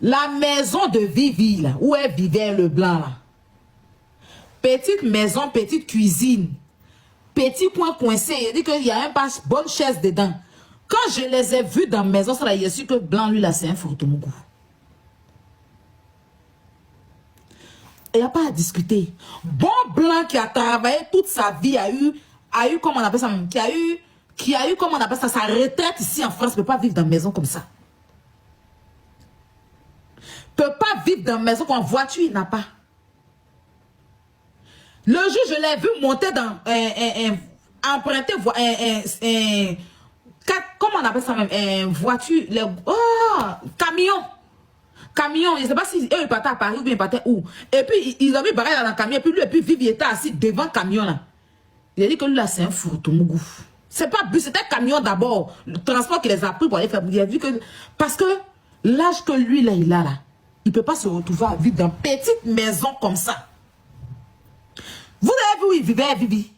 La maison de Vivi, là, où elle vivait, le blanc, là. Petite maison, petite cuisine. Petit coin coincé. Il dit qu'il y a un pas bonne chaise dedans. Quand je les ai vus dans la maison, ça là, il a su que blanc, lui, là, c'est un Furtomougou. Il n'y a pas à discuter. Bon blanc qui a travaillé toute sa vie, a eu, comment on appelle ça, qui a eu, comment on appelle ça, sa retraite ici en France, ne peut pas vivre dans une maison comme ça. Peut pas vivre dans une maison qu'en voiture, il n'a pas. Le jour, je l'ai vu monter dans emprunter comment on appelle ça même, voiture, camion. Camion, je ne sais pas si eux ils partaient à Paris ou bien ils partaient où. Et puis ils ont mis barré dans le camion, et puis lui, et puis Vivi était assis devant le camion là. Il a dit que lui là, c'est un Furtomougou. C'est pas bus, c'était camion d'abord. Le transport qui les a pris pour aller faire. Il a vu que. Parce que l'âge que lui là, il a là, il ne peut pas se retrouver à vivre dans une petite maison comme ça. Vous avez vu où il vivait, Vivi?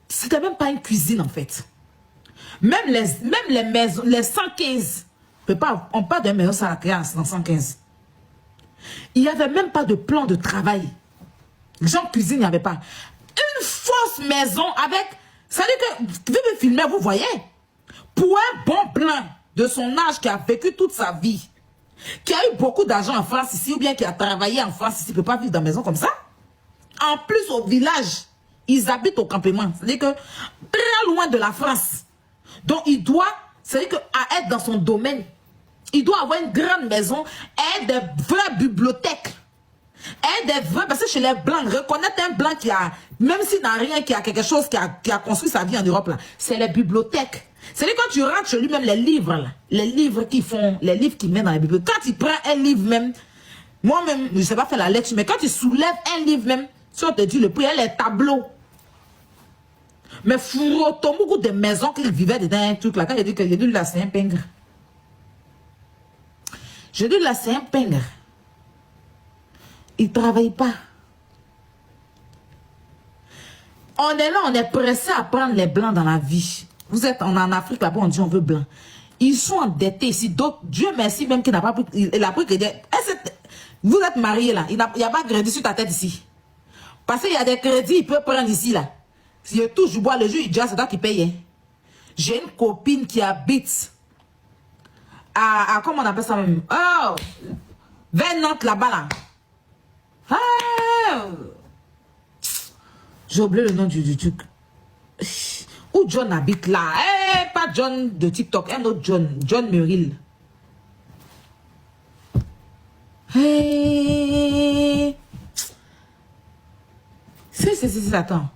C'était même pas une cuisine en fait. Même les maisons, les 115. On parle d'une maison salariale dans 115. Il n'y avait même pas de plan de travail. Les gens cuisinent, il n'y avait pas. Une fausse maison avec... Ça veut dire que, vu me filmer, vous voyez, pour un bon blanc de son âge qui a vécu toute sa vie, qui a eu beaucoup d'argent en France ici, ou bien qui a travaillé en France ici, il ne peut pas vivre dans une maison comme ça. En plus, au village, ils habitent au campement. C'est-à-dire que très loin de la France. Donc, il doit, c'est-à-dire qu'à être dans son domaine, il doit avoir une grande maison et des vraies bibliothèques. Et des vrais, parce que chez les Blancs, reconnaître un Blanc qui a, même s'il n'a rien, qui a quelque chose, qui a construit sa vie en Europe, là, c'est les bibliothèques. C'est-à-dire quand tu rentres chez lui, même les livres, là, les livres qu'ils font, les livres qu'il met dans les bibliothèques, quand il prend un livre même, moi-même, je ne sais pas faire la lecture, mais quand il soulève un livre même, si on te dit le prix, il y a les tableaux. Mais Furtomougou des maisons qu'il vivait dedans, un truc là, quand il dit que j'ai dit là, c'est un pingre. Je dis là, c'est un pingre. Il ne travaille pas. On est là, on est pressé à prendre les blancs dans la vie. Vous êtes en Afrique, là-bas, on dit on veut blanc. Ils sont endettés ici. Donc, Dieu merci, même qu'il n'a pas pris. Il a pris crédit. Vous êtes mariés là. Il n'y a pas de crédit sur ta tête ici. Parce qu'il y a des crédits, il peut prendre ici là. Si je touche, je bois le jus, il dit c'est toi qui paye. Hein. J'ai une copine qui habite à comment on appelle ça même? Oh! Vers Nantes là-bas là. Ah! J'ai oublié le nom du truc. Où John habite là? Eh, pas John de TikTok, un autre John. John Merrill. Hey. C'est, attends.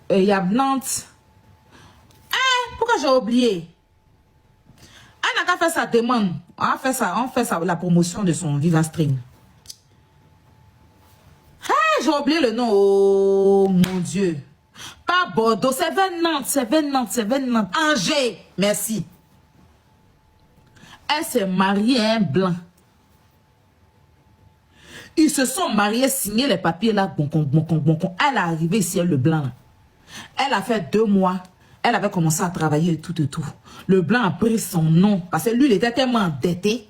Il y a Nantes. Ah, pourquoi j'ai oublié? On n'a qu'à faire sa demande. On fait ça, la promotion de son Viva Stream. Hey, j'ai oublié le nom. Oh mon Dieu. Pas Bordeaux, c'est vers Nantes. Angers, merci. Elle s'est mariée à un blanc. Ils se sont mariés, signé les papiers là, bon. Elle est arrivée ici, elle, le blanc. Là. Elle a fait 2 mois. Elle avait commencé à travailler et tout. Le blanc a pris son nom. Parce que lui, il était tellement endetté.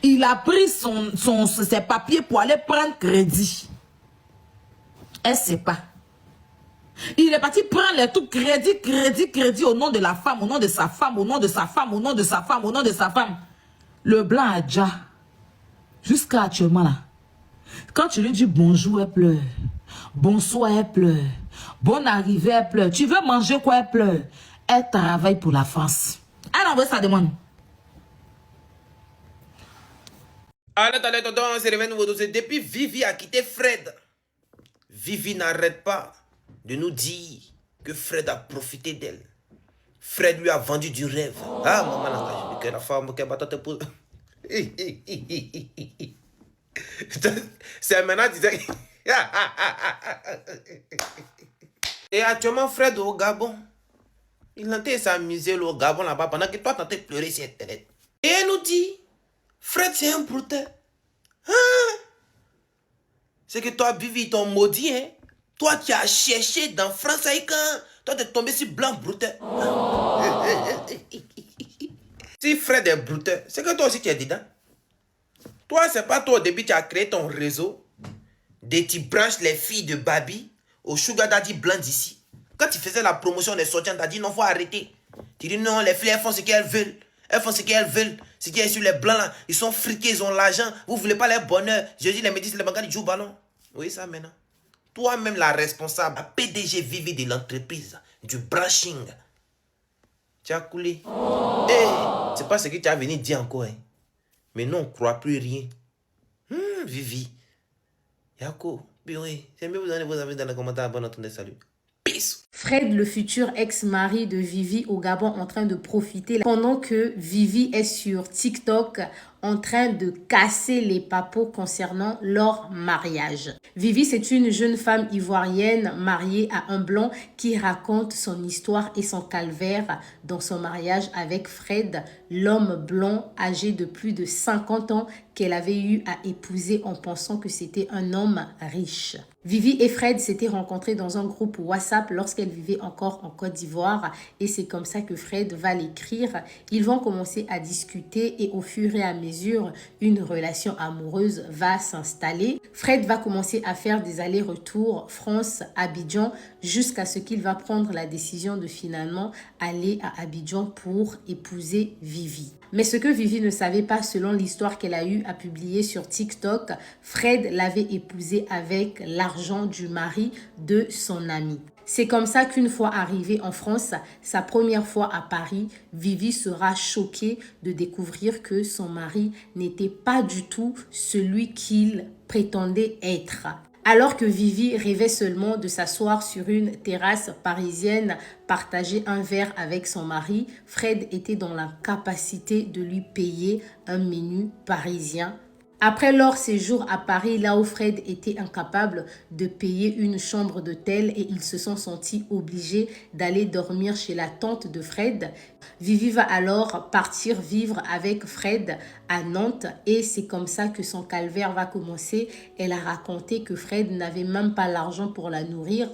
Il a pris ses papiers pour aller prendre crédit. Elle ne sait pas. Il est parti prendre les tout crédit au nom de la femme, au nom de sa femme, au nom de sa femme, au nom de sa femme, au nom de sa femme. Le blanc a déjà, jusqu'à actuellement là, quand tu lui dis bonjour, elle pleure. Bonsoir, elle pleure. Bonne arrivée, elle pleure. Tu veux manger quoi, elle pleure. Elle travaille pour la France. Elle envoie sa demande. Allez, tonton, on se réveille nouveau dossier. Depuis Vivi a quitté Fred, Vivi n'arrête pas de nous dire que Fred a profité d'elle. Fred lui a vendu du rêve. Ah, maman, la femme qui a battu pour... C'est maintenant, disais... Et actuellement, Fred au Gabon. Il tentait s'amuser au Gabon là-bas pendant que toi tentais de pleurer sur Internet. Et elle nous dit, Fred c'est un brouteur. Hein? C'est que toi, Vivi, ton maudit, hein? Toi qui as cherché dans France, toi t'es tombé sur blanc brouteur. Si Fred est brouteur, c'est que toi aussi tu es dedans. Toi, c'est pas toi au début, tu as créé ton réseau. Tu branches les filles de Babi au Sugar Daddy blanc d'ici. Quand tu faisais la promotion des sorties, tu as dit non, faut arrêter. Tu dis non, les filles, elles font ce qu'elles veulent. Elles font ce qu'elles veulent. Ce qui est sur les blancs là, ils sont friqués, ils ont l'argent. Vous voulez pas leur bonheur. Je dis les métis, les bagarres, ils jouent au ballon. Oui, ça maintenant. Toi-même, la responsable, la PDG Vivi de l'entreprise, du branching. Tu as coulé. Hey, c'est pas ce que tu as venu dire encore. Hein. Mais non, on ne croit plus rien. Vivi. Yako. Oui, c'est mieux vous donner vos avis dans les commentaires. Bon entendez, salut. Peace. Fred, le futur ex-mari de Vivi au Gabon, en train de profiter pendant que Vivi est sur TikTok en train de casser les papos concernant leur mariage. Vivi, c'est une jeune femme ivoirienne mariée à un blanc qui raconte son histoire et son calvaire dans son mariage avec Fred, l'homme blanc âgé de plus de 50 ans qu'elle avait eu à épouser en pensant que c'était un homme riche. Vivi et Fred s'étaient rencontrés dans un groupe WhatsApp lorsqu'elle vivait encore en Côte d'Ivoire et c'est comme ça que Fred va l'écrire. Ils vont commencer à discuter et au fur et à mesure, une relation amoureuse va s'installer. Fred va commencer à faire des allers-retours France-Abidjan jusqu'à ce qu'il va prendre la décision de finalement aller à Abidjan pour épouser Vivi. Mais ce que Vivi ne savait pas, selon l'histoire qu'elle a eu à publier sur TikTok, Fred l'avait épousée avec l'argent du mari de son ami. C'est comme ça qu'une fois arrivée en France, sa première fois à Paris, Vivi sera choquée de découvrir que son mari n'était pas du tout celui qu'il prétendait être. Alors que Vivi rêvait seulement de s'asseoir sur une terrasse parisienne, partager un verre avec son mari, Fred était dans la capacité de lui payer un menu parisien. Après leur séjour à Paris, là où Fred était incapable de payer une chambre d'hôtel et ils se sont sentis obligés d'aller dormir chez la tante de Fred, Vivi va alors partir vivre avec Fred à Nantes et c'est comme ça que son calvaire va commencer. Elle a raconté que Fred n'avait même pas l'argent pour la nourrir.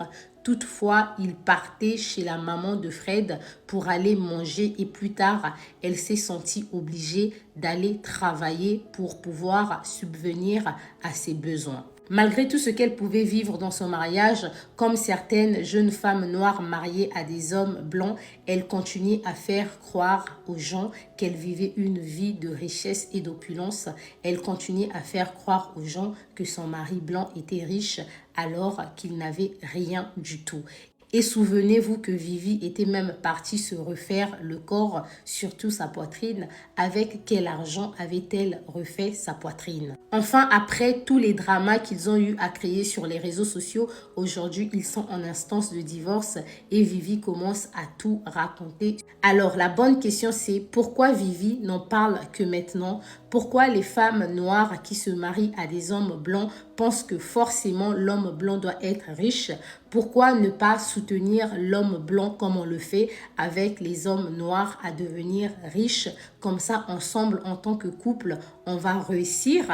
Toutefois, il partait chez la maman de Fred pour aller manger et plus tard, elle s'est sentie obligée d'aller travailler pour pouvoir subvenir à ses besoins. Malgré tout ce qu'elle pouvait vivre dans son mariage, comme certaines jeunes femmes noires mariées à des hommes blancs, elle continuait à faire croire aux gens qu'elle vivait une vie de richesse et d'opulence. Elle continuait à faire croire aux gens que son mari blanc était riche alors qu'il n'avait rien du tout. Et souvenez-vous que Vivi était même partie se refaire le corps, surtout sa poitrine. Avec quel argent avait-elle refait sa poitrine? Enfin, après tous les dramas qu'ils ont eu à créer sur les réseaux sociaux, aujourd'hui, ils sont en instance de divorce et Vivi commence à tout raconter. Alors, la bonne question, c'est pourquoi Vivi n'en parle que maintenant? Pourquoi les femmes noires qui se marient à des hommes blancs pensent que forcément l'homme blanc doit être riche? Pourquoi ne pas soutenir l'homme blanc comme on le fait avec les hommes noirs à devenir riches? Comme ça, ensemble, en tant que couple, on va réussir.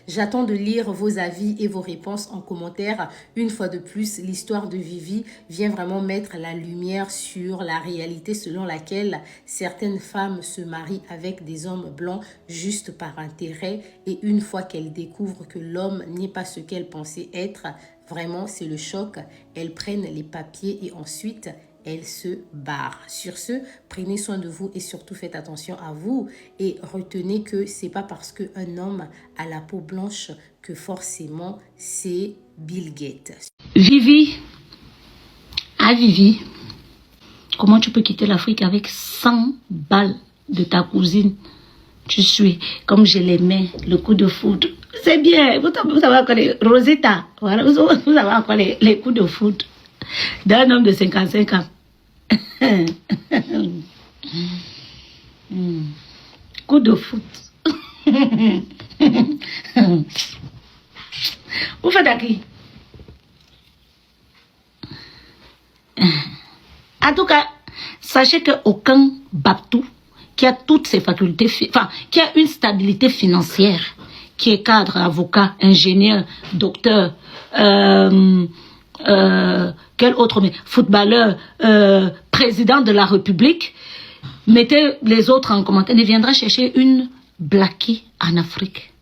J'attends de lire vos avis et vos réponses en commentaire. Une fois de plus, l'histoire de Vivi vient vraiment mettre la lumière sur la réalité selon laquelle certaines femmes se marient avec des hommes blancs juste par intérêt. Et une fois qu'elles découvrent que l'homme n'est pas ce qu'elles pensaient être, vraiment c'est le choc. Elles prennent les papiers et ensuite elle se barre. Sur ce, prenez soin de vous et surtout faites attention à vous et retenez que c'est pas parce qu'un homme a la peau blanche que forcément c'est Bill Gates. Vivi, comment tu peux quitter l'Afrique avec 100 balles de ta cousine? Tu suis, comme je l'aimais, le coup de foudre. C'est bien, vous savez encore les Rosetta, voilà, vous savez encore les coups de foudre d'un homme de 55 ans. Coup de foot. Vous faites à qui? En tout cas, sachez qu'aucun Babtou qui a toutes ses facultés, enfin, qui a une stabilité financière, qui est cadre, avocat, ingénieur, docteur, quel autre, mais footballeur, président de la République, mettez les autres en commentaire, ne viendra chercher une blackie en Afrique.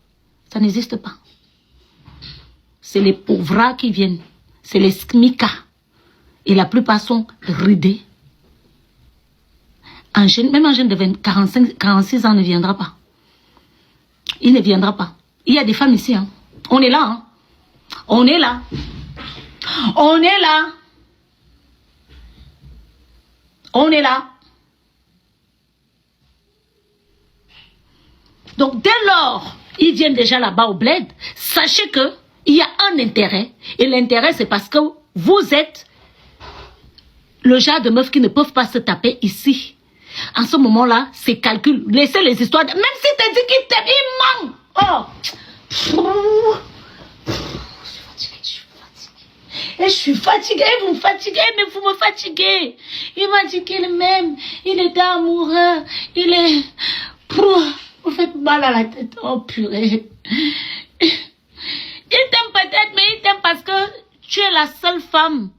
Ça n'existe pas. C'est les pauvres qui viennent. C'est les SMICA. Et la plupart sont ridés. Même un jeune de 46 ans ne viendra pas. Il ne viendra pas. Il y a des femmes ici. Hein. On est là. Hein. On est là. On est là. On est là. Donc, dès lors, ils viennent déjà là-bas au bled. Sachez que il y a un intérêt. Et l'intérêt, c'est parce que vous êtes le genre de meufs qui ne peuvent pas se taper ici. En ce moment-là, c'est calcul. Laissez les histoires. Même si tu dis qu'il t'aime, il manque. Oh. Je suis fatiguée, vous me fatiguez, mais vous me fatiguez. Il m'a dit qu'il m'aime, il était amoureux, il est... Vous faites mal à la tête, oh purée. Il t'aime peut-être, mais il t'aime parce que tu es la seule femme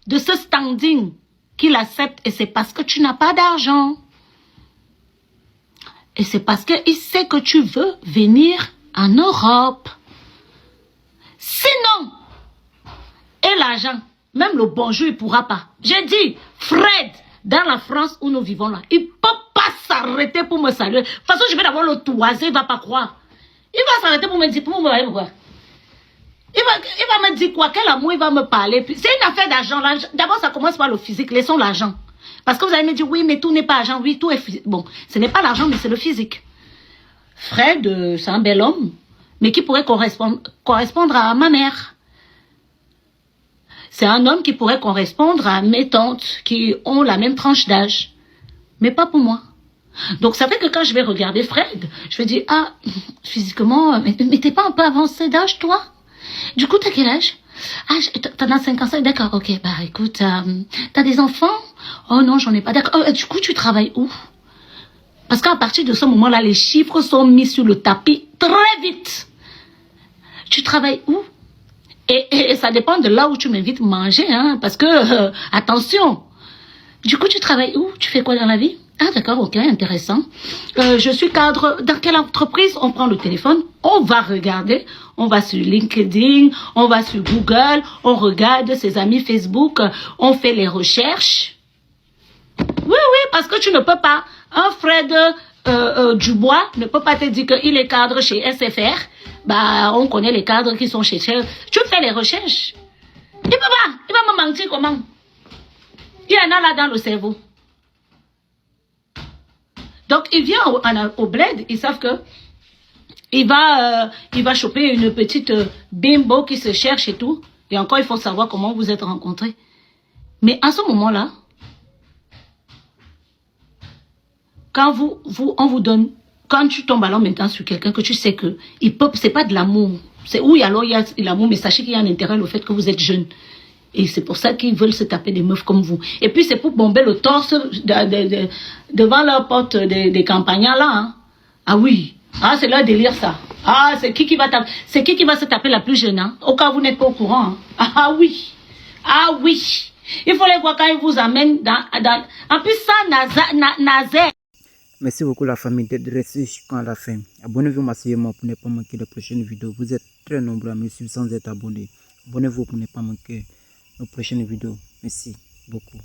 de ce standing qu'il accepte, et c'est parce que tu n'as pas d'argent. Et c'est parce qu'il sait que tu veux venir en Europe. Sinon, et l'argent, même le bonjour, il ne pourra pas. J'ai dit, Fred, dans la France où nous vivons là, il ne peut pas s'arrêter pour me saluer. De toute façon, je vais d'abord le toiser, il ne va pas croire. Il va s'arrêter pour me dire, pour me voir quoi. Il va me dire quoi, quel amour il va me parler. C'est une affaire d'argent. D'abord, ça commence par le physique, laissons l'argent. Parce que vous allez me dire, oui, mais tout n'est pas argent. Oui, tout est physique. Bon, ce n'est pas l'argent, mais c'est le physique. Fred, c'est un bel homme, mais qui pourrait correspondre à ma mère. C'est un homme qui pourrait correspondre à mes tantes qui ont la même tranche d'âge. Mais pas pour moi. Donc, ça fait que quand je vais regarder Fred, je vais dire, ah, physiquement, mais t'es pas un peu avancé d'âge, toi? Du coup, t'as quel âge? Ah, t'en as 55, d'accord, ok, bah écoute, t'as des enfants? Oh non, j'en ai pas, d'accord. Du coup, tu travailles où? Parce qu'à partir de ce moment-là, les chiffres sont mis sur le tapis très vite. Tu travailles où? Et ça dépend de là où tu m'invites manger, hein, parce que, attention. Du coup, tu travailles où? Tu fais quoi dans la vie? Ah, d'accord, ok, intéressant. Je suis cadre. Dans quelle entreprise? On prend le téléphone, on va regarder, on va sur LinkedIn, on va sur Google, on regarde ses amis Facebook, on fait les recherches. Oui, parce que tu ne peux pas. Un Fred Dubois ne peut pas te dire qu'il est cadre chez SFR. Bah, on connaît les cadres qui sont chez Shell. Tu fais les recherches. Il peut pas. Il va me mentir comment? Il y en a là dans le cerveau. Donc, il vient au bled, ils savent que il va choper une petite bimbo qui se cherche et tout. Et encore, il faut savoir comment vous êtes rencontrés. Mais à ce moment-là, quand on vous donne, quand tu tombes alors maintenant sur quelqu'un que tu sais que c'est pas de l'amour. C'est oui, alors il y a l'amour, mais sachez qu'il y a un intérêt le fait que vous êtes jeune. Et c'est pour ça qu'ils veulent se taper des meufs comme vous. Et puis c'est pour bomber le torse devant leur porte des campagnards là. Hein. Ah oui. Ah, c'est leur délire ça. Ah, c'est qui va se taper la plus jeune, hein? Au cas où vous n'êtes pas au courant. Hein? Ah oui. Ah oui. Il faut les voir quand ils vous amènent dans... En plus ça, Nazaire. Merci beaucoup la famille d'être restés jusqu'à la fin. Abonnez-vous massivement pour ne pas manquer les prochaines vidéos. Vous êtes très nombreux à me suivre sans être abonnés. Abonnez-vous pour ne pas manquer nos prochaines vidéos. Merci beaucoup.